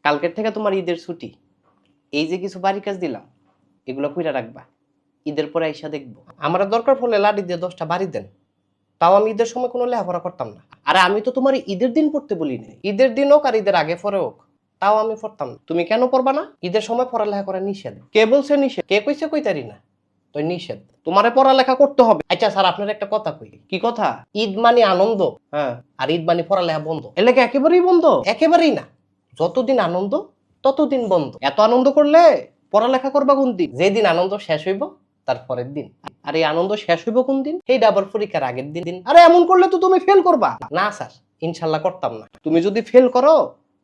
কালকের থেকে তোমার ঈদের ছুটি। এই যে কিছু বাড়ি কাজ দিলাম এগুলো কইরা রাখবা, ঈদের পরে আইসা দেখবো। আমার দরকার পড়লে লাডি দিয়ে 10টা বাড়ি দেন, তাও আমি ঈদের সময় কোনো লেখাপড়া করতাম না। আরে আমি তো তোমার ঈদের দিন পড়তে বলি না, ঈদের দিন হোক আর ঈদের আগে পরে হোক, তাও আমি পড়তাম না। তুমি কেন পড়বা না? ঈদের সময় পড়ালেখা করা নিষেধ। কে বলছে নিষেধ? কে কইছে কইতারি না? তো নিষেধ, তোমারে পড়ালেখা করতে হবে। আচ্ছা স্যার, আপনার একটা কথা কই। কি কথা? ঈদ মানে আনন্দ, হ্যাঁ, আর ঈদ মানে পড়ালেখা বন্ধ। এলাকা একেবারেই বন্ধ? একেবারেই না, যতদিন আনন্দ ততদিন বন্ধ। এত আনন্দ করলে পড়ালেখা করবা কোন দিন? যেদিন আনন্দ শেষ হইব তার পরের দিন। আর এই আনন্দ শেষ হইব কোন দিন? এইটা আবার পরীক্ষার আগের দিন। আরে এমন করলে তো তুমি ফেল করবা। না স্যার, ইনশাল্লাহ করতাম না। তুমি যদি ফেল করো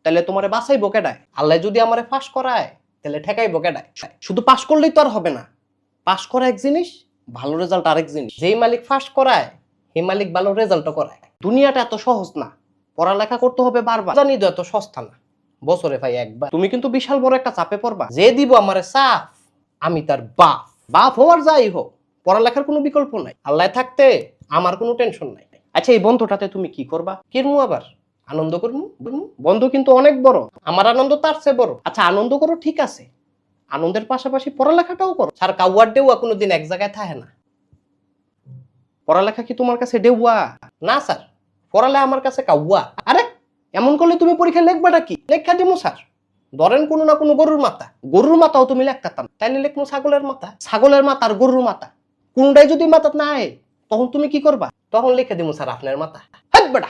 তাহলে তোমারে বাঁচাইবো কেডায়? আল্লাহ যদি আমারে পাস করায় তাহলে ঠেকাইবো কেডায়? শুধু পাস করলেই তো আর হবে না। পাস করা এক জিনিস, ভালো রেজাল্ট আরেক জিনিস। যেই মালিক ফার্স্ট করায় সেই মালিক ভালো রেজাল্টও করায়। দুনিয়াটা এত সহজ না, পড়ালেখা করতে হবে বারবার। জানি তো এত সস্তা না, বছরে ভাই একবার। তুমি কিন্তু বিশাল বড় একটা চাপে পড়বা। যে দিব আমারে সাফ, আমি তার বাপ। বাপ হওয়ার যাই হোক, পড়ালেখার কোনো বিকল্প নাই। আল্লাহ থাকতে আমার কোনো টেনশন নাই। আচ্ছা, এই বন্ধটাতে তুমি কি করবা? কিরমু আবার আনন্দ করমু? বন্ধু কিন্তু অনেক বড়, আমার আনন্দ তার চেয়ে বড়। আচ্ছা আনন্দ করো, ঠিক আছে, আনন্দের পাশাপাশি পড়ালেখাটাও করো। স্যার, কাউয়ার ডেউয়া কোনোদিন এক জায়গায় থাকে না। পড়ালেখা কি তোমার কাছে ডেউয়া? না স্যার, পড়ালেখা আমার কাছে কাউয়া। আরে এমন করলে তুমি পরীক্ষা লিখবাটা কি? লেখা দিমু স্যার। ধরেন কোনো না কোনো গরুর মাথা, গরুর মাথাও তুমি লিখতাম, তাইলে লিখবো ছাগলের মাথা। ছাগলের মাথা আর গরুর মাথা কোনটাই যদি মাথা না আয়, তখন তুমি কি করবা? তখন লিখে দিমু স্যার আপনার মাথা। হাট বেটা।